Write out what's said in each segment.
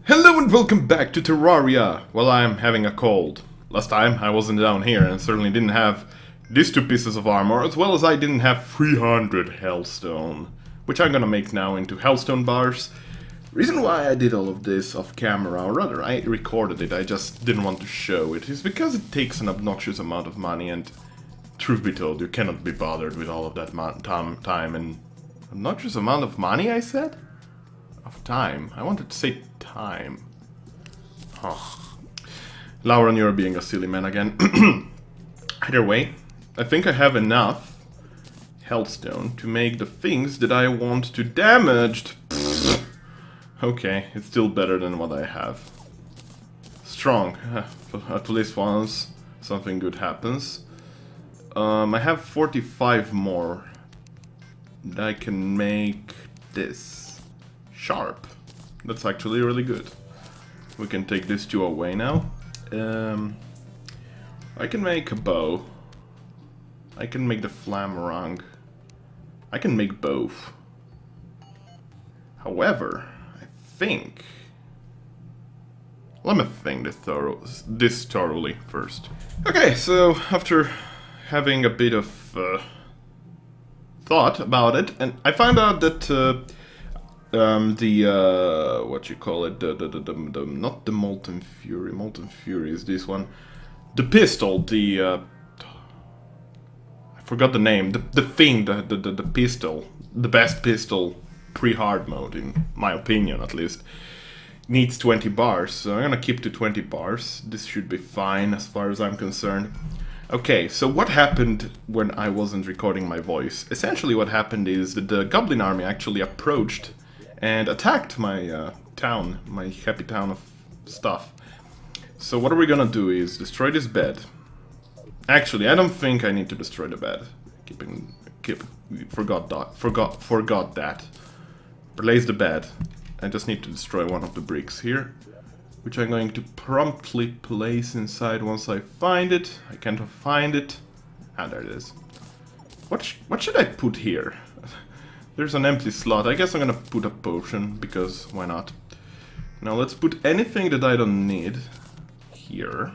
Hello and welcome back to Terraria! Well, I'm having a cold. Last time I wasn't down here and certainly didn't have these two pieces of armor, as well as I didn't have 300 hellstone, which I'm gonna make now into hellstone bars. Reason why I did all of this off camera, or rather I recorded it, I just didn't want to show it, is because it takes an obnoxious amount of money and, truth be told, you cannot be bothered with all of that time and... Obnoxious amount of money, I said? Of time. I wanted to say time. Oh. Lauron, you're being a silly man again. Either way, I think I have enough hellstone to make the things that I want to damage. Okay, it's still better than what I have. Strong. At least once something good happens. I have 45 more. I can make this. Sharp. That's actually really good. We can take these two away now. I can make a bow. I can make the flamerang. I can make both. However, I think... Let me think this thoroughly first. Okay, so after having a bit of thought about it, and I found out that what you call it, not the Molten Fury is this one. The pistol, I forgot the name, the pistol, the best pistol pre-hard mode, in my opinion at least, needs 20 bars, so I'm gonna keep to 20 bars. This should be fine as far as I'm concerned. Okay, so what happened when I wasn't recording my voice? Essentially what happened is that the Goblin army actually approached and attacked my town, my happy town of stuff. So what are we gonna do is destroy this bed. Actually, I don't think I need to destroy the bed. Forgot that. Replace the bed. I just need to destroy one of the bricks here, which I'm going to promptly place inside once I find it. I can't find it. Ah, there it is. What should I put here? There's an empty slot. I guess I'm gonna put a potion, because why not? Now let's put anything that I don't need here.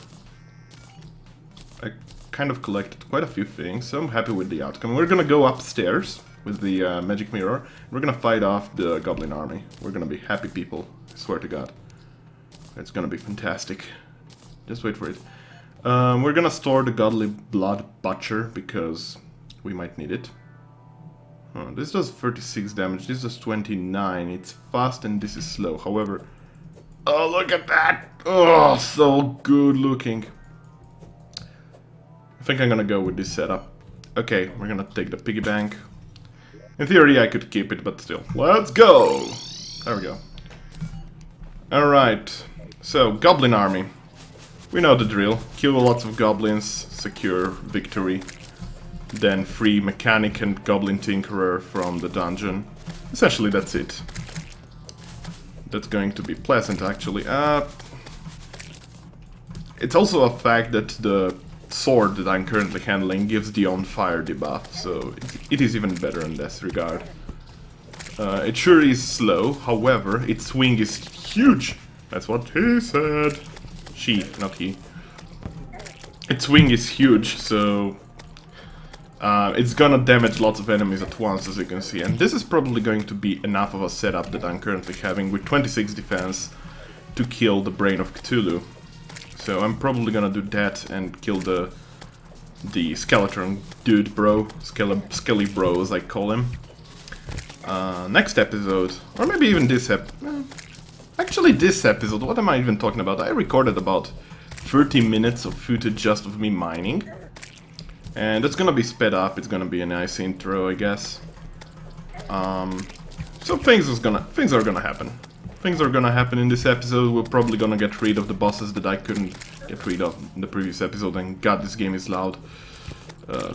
I kind of collected quite a few things, so I'm happy with the outcome. We're gonna go upstairs with the magic mirror. We're gonna fight off the Goblin army. We're gonna be happy people, I swear to God. It's gonna be fantastic. Just wait for it. We're gonna store the Godly Blood Butcher, because we might need it. Oh, this does 36 damage, this does 29, it's fast and this is slow, however... Oh, look at that! Oh, so good looking. I think I'm gonna go with this setup. Okay, we're gonna take the piggy bank. In theory I could keep it, but still. Let's go! There we go. Alright, so, Goblin Army. We know the drill. Kill lots of goblins, secure victory. Then free Mechanic and Goblin Tinkerer from the dungeon. Essentially, that's it. That's going to be pleasant, actually. It's also a fact that the sword that I'm currently handling gives the on fire debuff, so it is even better in this regard. It sure is slow, however, its swing is huge. That's what he said. She, not he. Its swing is huge, so... it's gonna damage lots of enemies at once, as you can see, and this is probably going to be enough of a setup that I'm currently having with 26 defense to kill the Brain of Cthulhu. So I'm probably gonna do that and kill the skeleton dude bro, Skellybro as I call him. Next episode, or maybe even this actually this episode, what am I even talking about? I recorded about 30 minutes of footage just of me mining. And it's gonna be sped up, it's gonna be a nice intro, I guess. So things are gonna happen. Things are gonna happen in this episode. We're probably gonna get rid of the bosses that I couldn't get rid of in the previous episode, and God, this game is loud.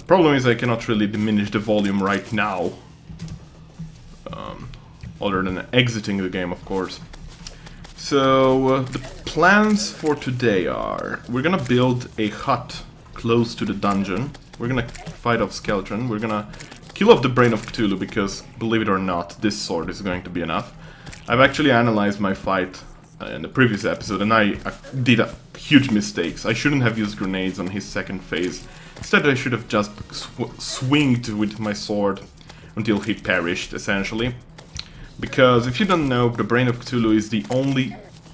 Problem is I cannot really diminish the volume right now. Other than exiting the game, of course. So, the plans for today are... We're gonna build a hut close to the dungeon. We're gonna fight off Skeleton. We're gonna kill off the Brain of Cthulhu because, believe it or not, this sword is going to be enough. I've actually analyzed my fight in the previous episode, and I did a huge mistakes. I shouldn't have used grenades on his second phase. Instead, I should have just swinged with my sword until he perished, essentially. Because if you don't know, the Brain of Cthulhu is the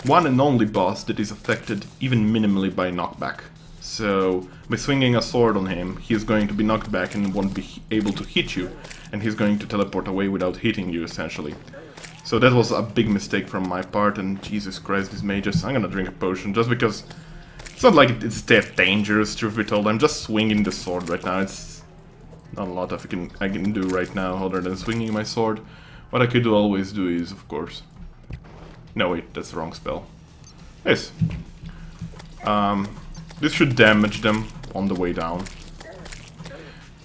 one and only boss that is affected even minimally by knockback. So, by swinging a sword on him, he is going to be knocked back and won't be able to hit you, and he's going to teleport away without hitting you, essentially. So that was a big mistake from my part, and Jesus Christ, these mages. I'm gonna drink a potion, just because it's not like it's that dangerous, truth be told. I'm just swinging the sword right now. It's not a lot I can do right now other than swinging my sword. What I could always do is, of course... No, wait, that's the wrong spell. Yes. This should damage them on the way down.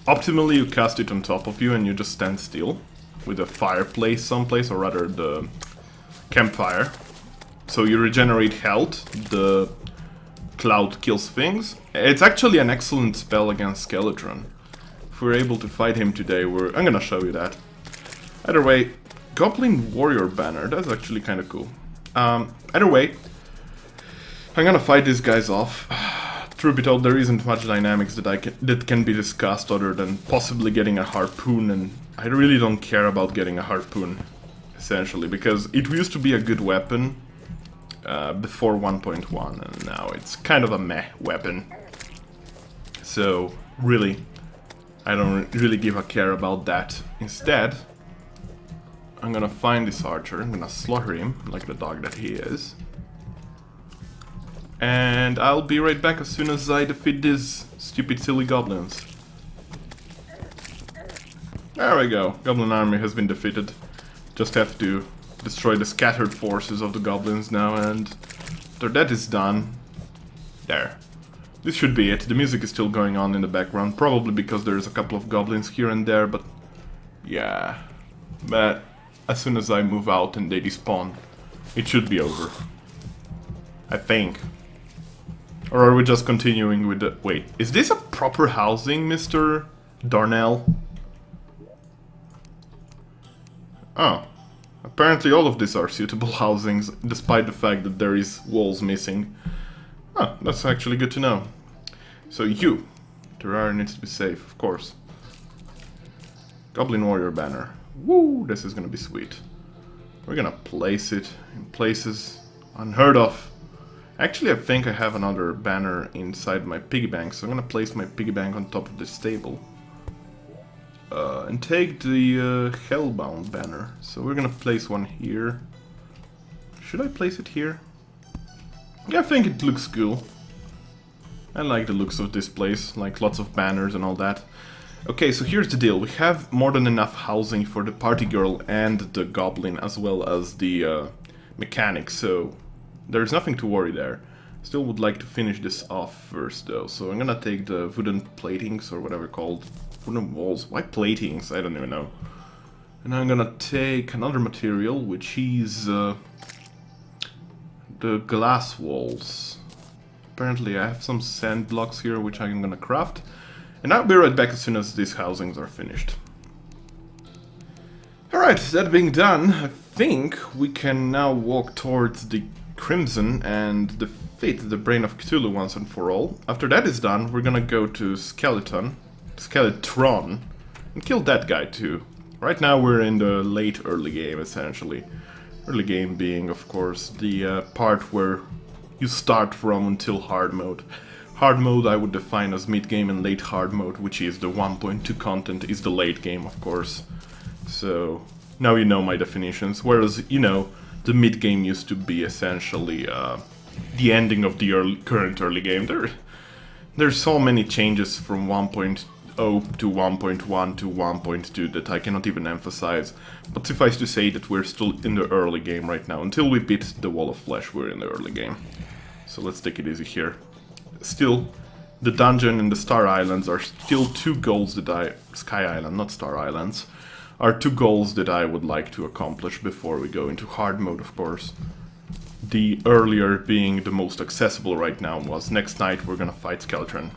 Optimally, you cast it on top of you and you just stand still with a fireplace someplace, or rather the campfire. So you regenerate health, the cloud kills things. It's actually an excellent spell against Skeletron. If we're able to fight him today, I'm gonna show you that. Either way, Goblin Warrior Banner, that's actually kind of cool. Either way, I'm gonna fight these guys off. Truth be told, there isn't much dynamics that can be discussed other than possibly getting a harpoon, and I really don't care about getting a harpoon, essentially, because it used to be a good weapon before 1.1, and now it's kind of a meh weapon. So, really, I don't really give a care about that. Instead, I'm gonna find this archer, I'm gonna slaughter him, like the dog that he is. And I'll be right back as soon as I defeat these stupid silly goblins. There we go, goblin army has been defeated. Just have to destroy the scattered forces of the goblins now, and after that is done... There. This should be it. The music is still going on in the background, probably because there's a couple of goblins here and there, but... Yeah... But as soon as I move out and they despawn, it should be over. I think. Or are we just continuing with the... Wait, is this a proper housing, Mr. Darnell? Oh. Apparently all of these are suitable housings, despite the fact that there is walls missing. Oh, that's actually good to know. So you. Terraria needs to be safe, of course. Goblin Warrior Banner. Woo, this is gonna be sweet. We're gonna place it in places unheard of. Actually, I think I have another banner inside my piggy bank, so I'm gonna place my piggy bank on top of this table. And take the Hellbound banner. So we're gonna place one here. Should I place it here? Yeah, I think it looks cool. I like the looks of this place, like lots of banners and all that. Okay, so here's the deal. We have more than enough housing for the party girl and the goblin, as well as the mechanic, so there's nothing to worry there. Still would like to finish this off first, though, so I'm gonna take the wooden platings, or whatever called. Wooden walls? Why platings? I don't even know. And I'm gonna take another material, which is the glass walls. Apparently I have some sand blocks here, which I'm gonna craft. And I'll be right back as soon as these housings are finished. Alright, that being done, I think we can now walk towards the Crimson and defeat the Brain of Cthulhu once and for all. After that is done, we're gonna go to Skeletron, and kill that guy too. Right now we're in the late early game, essentially. Early game being, of course, the part where you start from until hard mode. Hard mode I would define as mid game, and late hard mode, which is the 1.2 content, is the late game, of course. So now you know my definitions, whereas, you know, the mid game used to be essentially the ending of the current early game. There's so many changes from 1.0 to 1.1 to 1.2 that I cannot even emphasize, but suffice to say that we're still in the early game right now. Until we beat the Wall of Flesh, we're in the early game. So let's take it easy here. Still, the dungeon and the Star Islands are still two goals that Sky Island, not Star Islands, are two goals that I would like to accomplish before we go into hard mode, of course. The earlier being the most accessible right now was next night we're gonna fight Skeletron.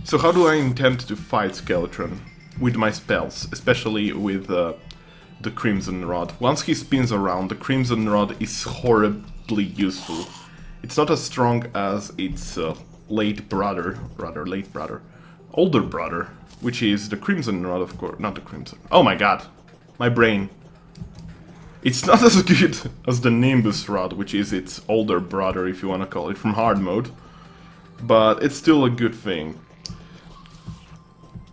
So how do I intend to fight Skeletron? With my spells, especially with the Crimson Rod. Once he spins around, the Crimson Rod is horribly useful. It's not as strong as its older brother, which is the Crimson Rod, of course. Not the Crimson. Oh my god, my brain. It's not as good as the Nimbus Rod, which is its older brother, if you want to call it, from hard mode. But it's still a good thing.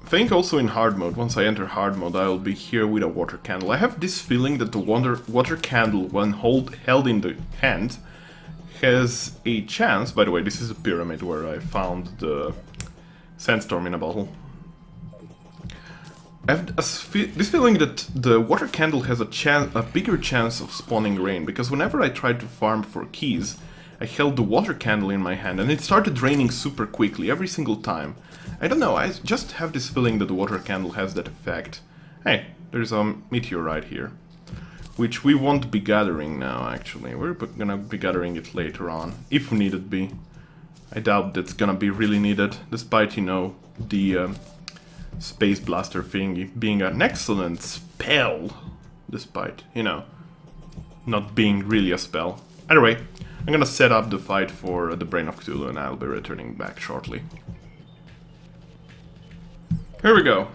I think also in hard mode, once I enter hard mode, I will be here with a water candle. I have this feeling that the water candle, when held in the hand, has a chance. By the way, this is a pyramid where I found the sandstorm in a bottle. I have this feeling that the water candle has a bigger chance of spawning rain, because whenever I tried to farm for keys, I held the water candle in my hand and it started raining super quickly every single time. I don't know, I just have this feeling that the water candle has that effect. Hey, there's a meteorite here, which we won't be gathering now, actually. We're gonna be gathering it later on, if needed be. I doubt that's gonna be really needed, despite, you know, the Space Blaster thingy being an excellent spell, despite, you know, not being really a spell. Anyway, I'm gonna set up the fight for the Brain of Cthulhu and I'll be returning back shortly. Here we go.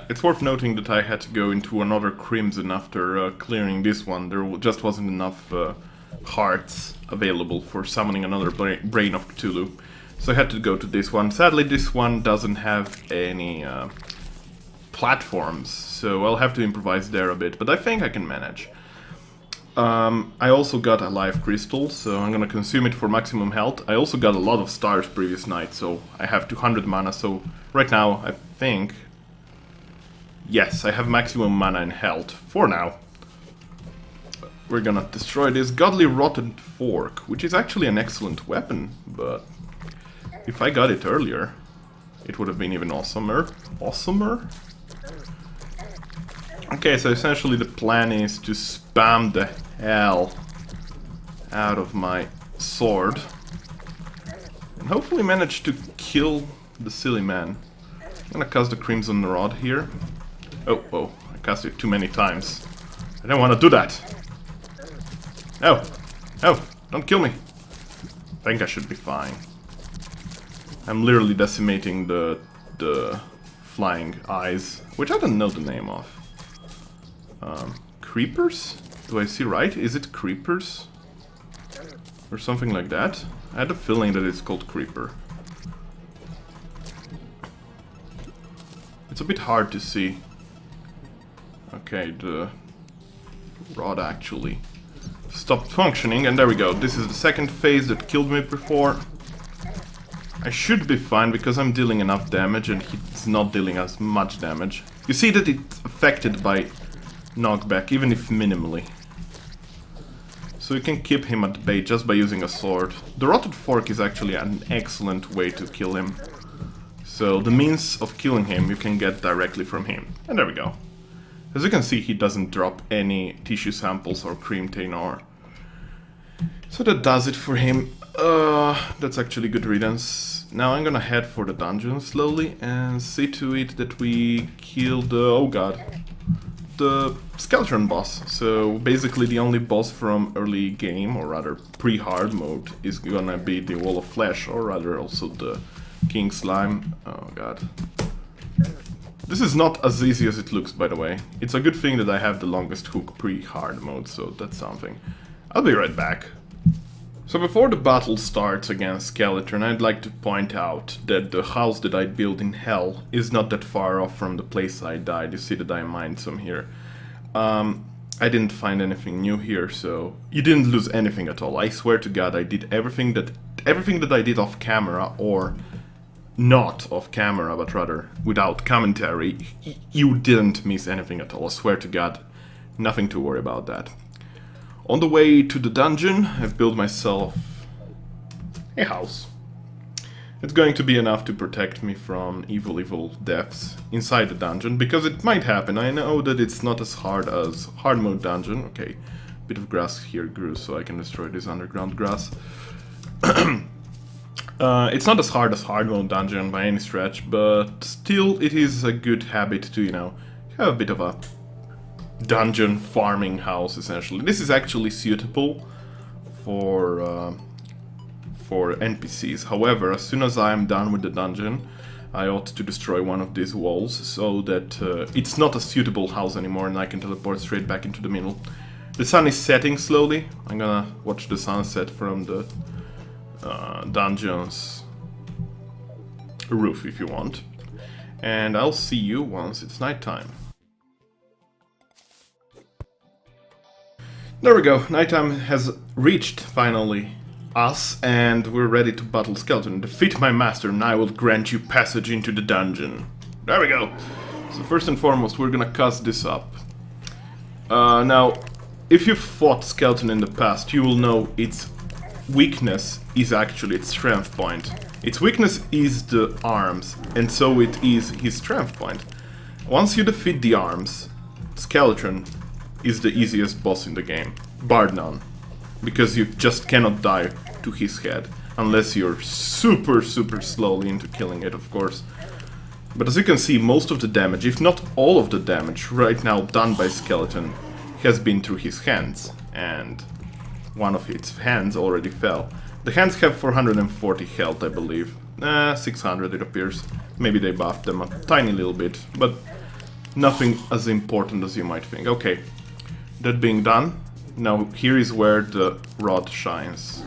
It's worth noting that I had to go into another Crimson after clearing this one. There just wasn't enough hearts available for summoning another Brain of Cthulhu. So I had to go to this one. Sadly, this one doesn't have any platforms, so I'll have to improvise there a bit, but I think I can manage. I also got a life crystal, so I'm gonna consume it for maximum health. I also got a lot of stars previous night, so I have 200 mana, so right now I think... Yes, I have maximum mana and health, for now. We're gonna destroy this godly rotten fork, which is actually an excellent weapon, but if I got it earlier, it would have been even awesomer. Awesomer? Okay, so essentially the plan is to spam the hell out of my sword and hopefully manage to kill the silly man. I'm gonna cast the Crimson Rod here. Oh, I cast it too many times. I don't want to do that. No, don't kill me. I think I should be fine. I'm literally decimating the flying eyes, which I don't know the name of. Creepers? Do I see right? Is it creepers? Or something like that? I had a feeling that it's called creeper. It's a bit hard to see. Okay, the rod actually stopped functioning, and there we go. This is the second phase that killed me before. I should be fine because I'm dealing enough damage and he's not dealing as much damage. You see that it's affected by knockback, even if minimally. So you can keep him at bay just by using a sword. The Rotted Fork is actually an excellent way to kill him. So the means of killing him you can get directly from him. And there we go. As you can see, he doesn't drop any tissue samples or cream ore. So that does it for him. That's actually good riddance. Now I'm gonna head for the dungeon slowly and see to it that we kill the... oh god. The skeleton boss. So basically the only boss from early game, or rather pre-hard mode, is gonna be the Wall of Flesh, or rather also the King Slime. Oh god. This is not as easy as it looks, by the way. It's a good thing that I have the longest hook pre-hard mode, so that's something. I'll be right back. So before the battle starts against Skeleton, I'd like to point out that the house that I built in Hell is not that far off from the place I died. You see that I mined some here. I didn't find anything new here, so you didn't lose anything at all. I swear to God, I did everything that I did off camera, or not off camera, but rather without commentary. You didn't miss anything at all. I swear to God, nothing to worry about that. On the way to the dungeon, I've built myself a house. It's going to be enough to protect me from evil deaths inside the dungeon, because it might happen. I know that it's not as hard as hard mode dungeon. Okay, bit of grass here grew, so I can destroy this underground grass. It's not as hard as hard mode dungeon by any stretch, but still it is a good habit to, you know, have a bit of a dungeon farming house, essentially. This is actually suitable for NPCs. However, as soon as I am done with the dungeon, I ought to destroy one of these walls so that it's not a suitable house anymore and I can teleport straight back into the middle. The sun is setting slowly. I'm gonna watch the sunset from the dungeon's roof if you want. And I'll see you once it's nighttime. There we go, nighttime has reached, finally, us, and we're ready to battle Skeleton. Defeat my master and I will grant you passage into the dungeon. There we go! So first and foremost, we're gonna cast this up. Now, if you've fought Skeleton in the past, you will know its weakness is actually its strength point. Its weakness is the arms, and so it is his strength point. Once you defeat the arms, Skeleton is the easiest boss in the game, bar none. Because you just cannot die to his head, unless you're super slowly into killing it, of course. But as you can see, most of the damage, if not all of the damage, right now done by Skeleton has been through his hands, and one of its hands already fell. The hands have 440 health, I believe. 600 it appears. Maybe they buffed them a tiny little bit, but nothing as important as you might think. Okay, that being done, now here is where the rod shines.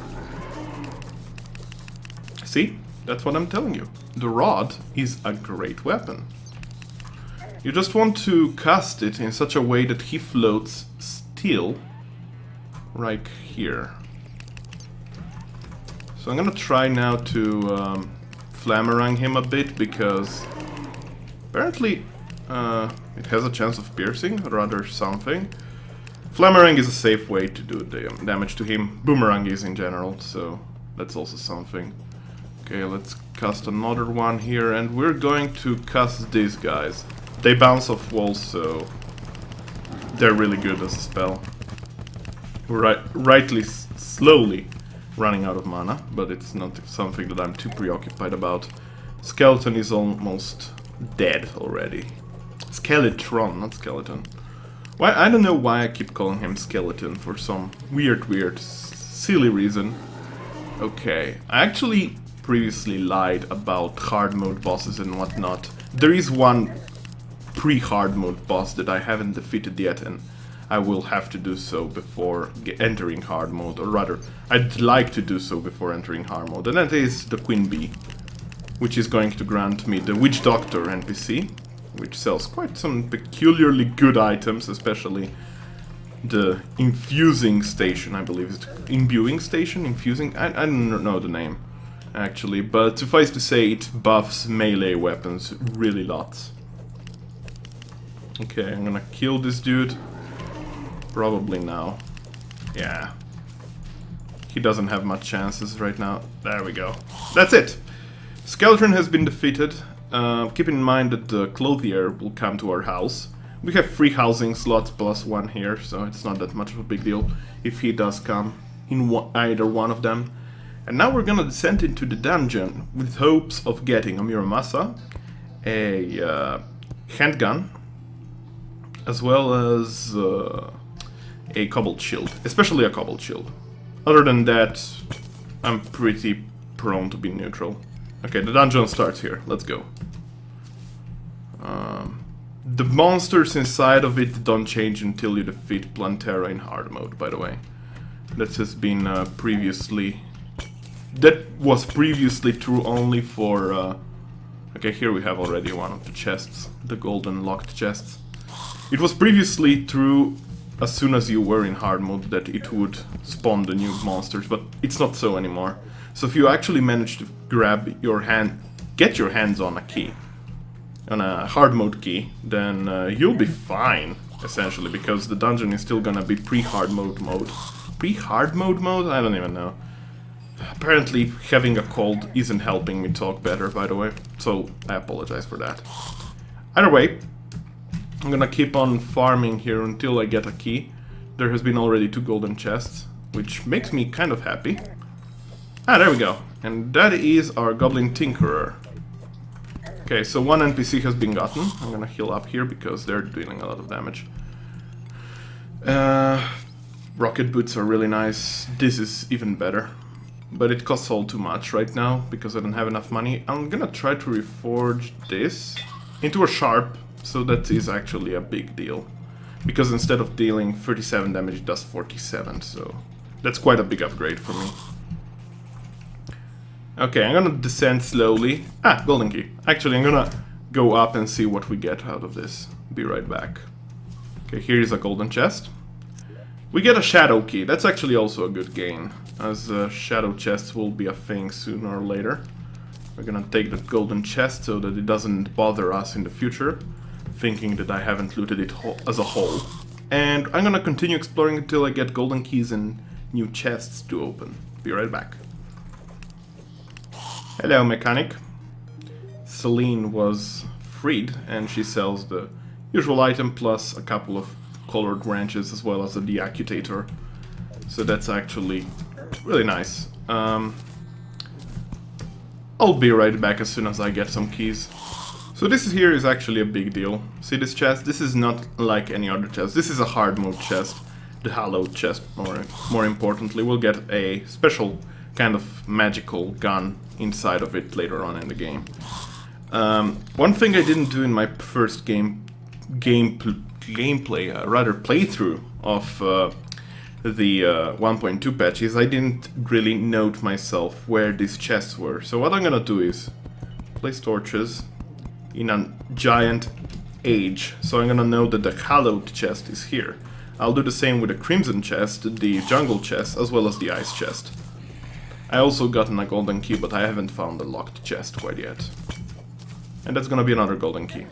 See? That's what I'm telling you. The rod is a great weapon. You just want to cast it in such a way that he floats still right here. So I'm gonna try now to flamerang him a bit, because apparently it has a chance of piercing, or rather something. Flamerang is a safe way to do damage to him. Boomerang is in general, so that's also something. Okay, let's cast another one here, and we're going to cast these guys. They bounce off walls, so they're really good as a spell. We're slowly running out of mana, but it's not something that I'm too preoccupied about. Skeleton is almost dead already. Skeletron, not skeleton. Why? I don't know why I keep calling him Skeleton for some weird, silly reason. Okay, I actually previously lied about hard mode bosses and whatnot. There is one pre-hard mode boss that I haven't defeated yet, and I will have to do so before entering hard mode, or rather, I'd like to do so before entering hard mode, and that is the Queen Bee, which is going to grant me the Witch Doctor NPC, which sells quite some peculiarly good items, especially the infusing station, I believe. Is it imbuing station? Infusing? I don't know the name, actually, but suffice to say, it buffs melee weapons really lots. Okay, I'm gonna kill this dude. Probably now. Yeah. He doesn't have much chances right now. There we go. That's it! Skeleton has been defeated. Keep in mind that the clothier will come to our house. We have 3 housing slots plus 1 here, so it's not that much of a big deal if he does come in either one of them. And now we're gonna descend into the dungeon with hopes of getting a Muramasa, a handgun, as well as a cobbled shield, especially a cobbled shield. Other than that, I'm pretty prone to be neutral. Okay, the dungeon starts here. Let's go. The monsters inside of it don't change until you defeat Plantera in hard mode, by the way. That has been previously... That was previously true only for... Okay, here we have already one of the chests, the golden locked chests. It was previously true as soon as you were in hard mode that it would spawn the new monsters, but it's not so anymore. So if you actually manage to get your hands on a key, on a hard mode key, then you'll be fine, essentially, because the dungeon is still gonna be pre-hard mode mode. Pre-hard mode mode? I don't even know. Apparently having a cold isn't helping me talk better, by the way, so I apologize for that. Either way, I'm gonna keep on farming here until I get a key. There has been already 2 golden chests, which makes me kind of happy. Ah, there we go. And that is our Goblin Tinkerer. Okay, so 1 NPC has been gotten. I'm gonna heal up here because they're dealing a lot of damage. Rocket boots are really nice. This is even better. But it costs all too much right now, because I don't have enough money. I'm gonna try to reforge this into a sharp, so that is actually a big deal. Because instead of dealing 37 damage, it does 47, so that's quite a big upgrade for me. Okay, I'm gonna descend slowly. Ah, golden key. Actually, I'm gonna go up and see what we get out of this. Be right back. Okay, here is a golden chest. We get a shadow key. That's actually also a good gain, as shadow chests will be a thing sooner or later. We're gonna take that golden chest so that it doesn't bother us in the future, thinking that I haven't looted it as a whole. And I'm gonna continue exploring until I get golden keys and new chests to open. Be right back. Hello, mechanic. Celine was freed, and she sells the usual item plus a couple of colored wrenches as well as a deaccutator. So that's actually really nice. I'll be right back as soon as I get some keys. So this here is actually a big deal. See this chest? This is not like any other chest. This is a hard mode chest. The hallowed chest, more importantly. We'll get a special kind of magical gun inside of it later on in the game. One thing I didn't do in my first gameplay, rather playthrough of the 1.2 patch is I didn't really note myself where these chests were. So what I'm gonna do is place torches in a giant age. So I'm gonna know that the hallowed chest is here. I'll do the same with the crimson chest, the jungle chest, as well as the ice chest. I also gotten a golden key, but I haven't found the locked chest quite yet. And that's gonna be another golden key.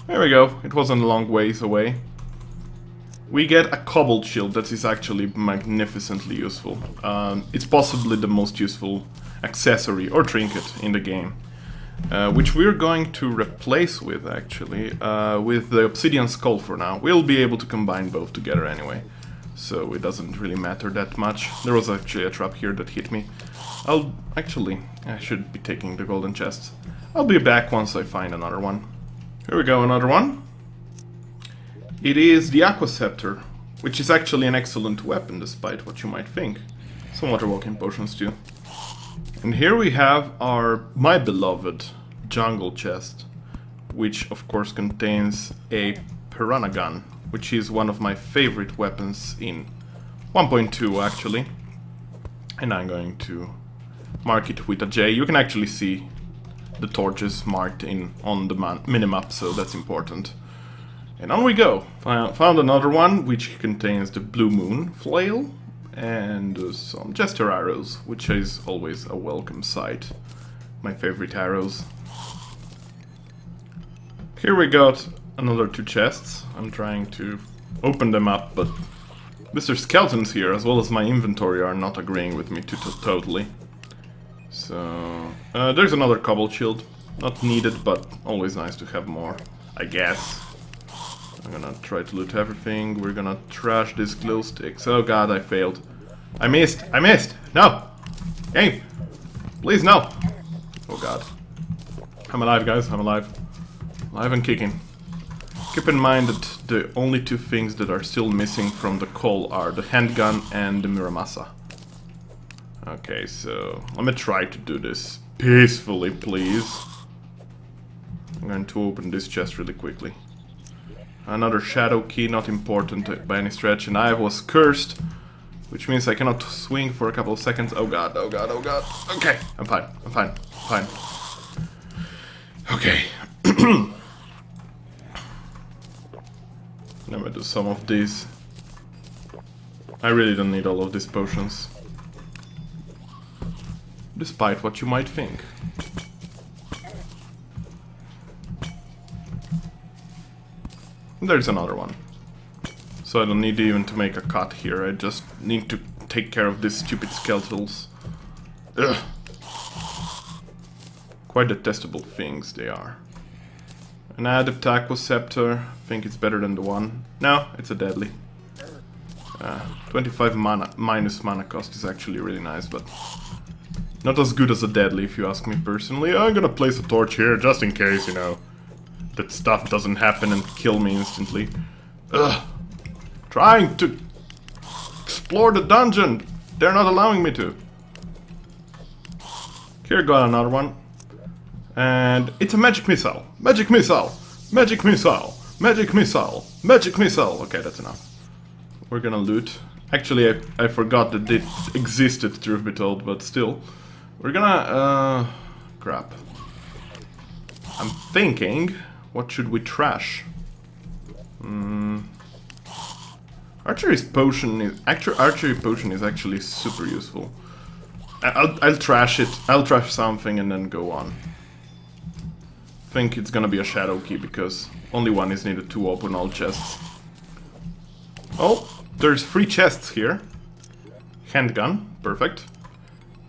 There we go, it wasn't a long ways away. We get a cobbled shield that is actually magnificently useful. It's possibly the most useful accessory or trinket in the game. Which we're going to replace with, actually, with the obsidian skull for now. We'll be able to combine both together anyway, so it doesn't really matter that much. There was actually a trap here that hit me. I should be taking the golden chest. I'll be back once I find another one. Here we go, another one. It is the Aqua Scepter, which is actually an excellent weapon, despite what you might think. Some water walking potions too. And here we have my beloved jungle chest, which of course contains a piranha gun, which is one of my favorite weapons in 1.2 actually. And I'm going to mark it with a J. You can actually see the torches marked on the minimap, so that's important. And on we go. Found another one, which contains the Blue Moon Flail and some Jester arrows, which is always a welcome sight. My favorite arrows. Here we got another two chests. I'm trying to open them up, but Mr. Skeletons here, as well as my inventory, are not agreeing with me totally. So, there's another cobble shield. Not needed, but always nice to have more, I guess. I'm gonna try to loot everything. We're gonna trash these glow sticks. Oh god, I failed. I missed! I missed! No! Game! Please, no! Oh god. I'm alive, guys. I'm alive. Alive and kicking. Keep in mind that the only two things that are still missing from the call are the handgun and the Muramasa. Okay, so let me try to do this peacefully, please. I'm going to open this chest really quickly. Another shadow key, not important by any stretch, and I was cursed, which means I cannot swing for a couple of seconds. Oh god, oh god, oh god. Okay, I'm fine, I'm fine, I'm fine. Okay. Let me do some of these. I really don't need all of these potions, despite what you might think. There's another one. So I don't need even to make a cut here, I just need to take care of these stupid skeletals. Ugh. Quite detestable things they are. An adept Aqua Scepter, think it's better than the one. No, it's a deadly. 25 mana minus mana cost is actually really nice, but not as good as a deadly if you ask me personally. I'm gonna place a torch here just in case, you know, that stuff doesn't happen and kill me instantly. Ugh. Trying to explore the dungeon. They're not allowing me to. Here, got another one. And it's a magic missile. Magic missile. Magic missile. Magic missile. Magic missile. Okay, that's enough. We're gonna loot. Actually, I forgot that it existed, truth be told, but still. We're gonna, crap. I'm thinking, what should we trash? Archery potion is actually super useful. I'll trash it. I'll trash something and then go on. I think it's gonna be a shadow key because only one is needed to open all chests. Oh, there's 3 chests here. Handgun, perfect.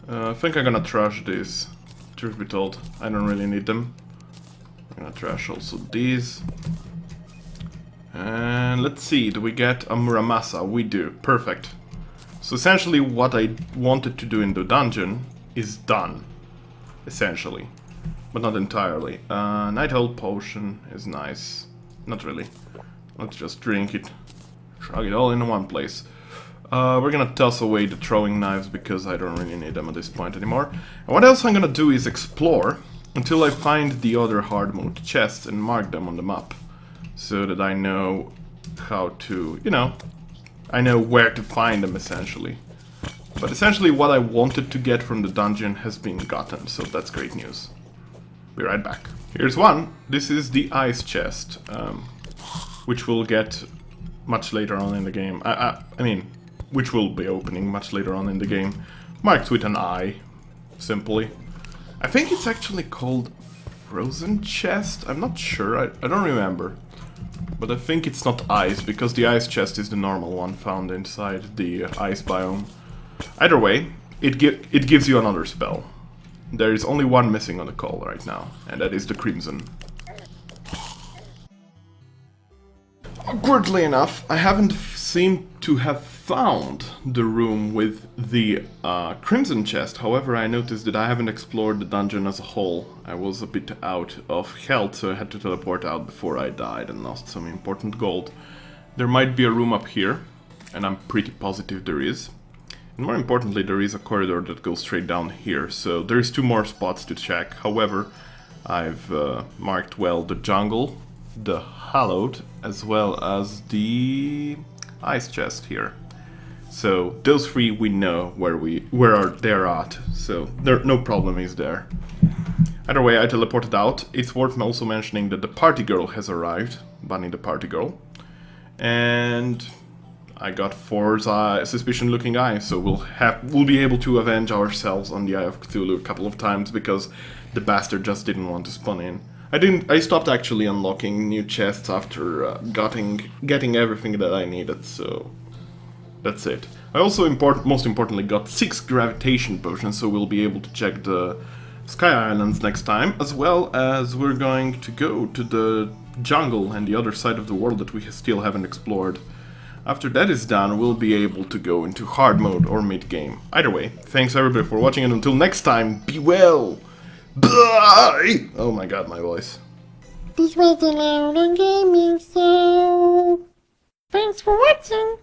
I think I'm gonna trash these. Truth be told, I don't really need them. I'm gonna trash also these. And let's see, do we get a Muramasa? We do, perfect. So essentially what I wanted to do in the dungeon is done. Essentially. But not entirely. Night Owl Potion is nice. Not really. Let's just drink it. Shrug it all in one place. We're gonna toss away the throwing knives because I don't really need them at this point anymore. And what else I'm gonna do is explore until I find the other hard mode chests and mark them on the map. So that I know how to, you know, I know where to find them essentially. But essentially what I wanted to get from the dungeon has been gotten, so that's great news. Be right back. Here's one. This is the ice chest, which we'll get much later on in the game. I mean, which will be opening much later on in the game. Marked with an eye, simply. I think it's actually called Frozen Chest. I'm not sure. I don't remember. But I think it's not ice, because the ice chest is the normal one found inside the ice biome. Either way, it gives you another spell. There is only one missing on the call right now, and that is the Crimson. Awkwardly enough, I haven't seemed to have found the room with the Crimson chest. However, I noticed that I haven't explored the dungeon as a whole. I was a bit out of health, so I had to teleport out before I died and lost some important gold. There might be a room up here, and I'm pretty positive there is. And more importantly, there is a corridor that goes straight down here, so there's 2 more spots to check. However, I've marked well the jungle, the Hallowed, as well as the ice chest here. So those 3 we know where they're at, so no problem is there. Either way, I teleported out. It's worth also mentioning that the party girl has arrived, Bunny the party girl, and I got 4 suspicion-looking eyes, so we'll be able to avenge ourselves on the Eye of Cthulhu a couple of times because the bastard just didn't want to spawn in. I stopped actually unlocking new chests after getting everything that I needed, so that's it. I also most importantly got 6 gravitation potions, so we'll be able to check the Sky Islands next time, as well as we're going to go to the jungle and the other side of the world that we still haven't explored. After that is done, we'll be able to go into hard mode or mid-game. Either way, thanks everybody for watching, and until next time, be well! Bye! Oh my god, my voice. This was the Lauron Gaming Show. Thanks for watching.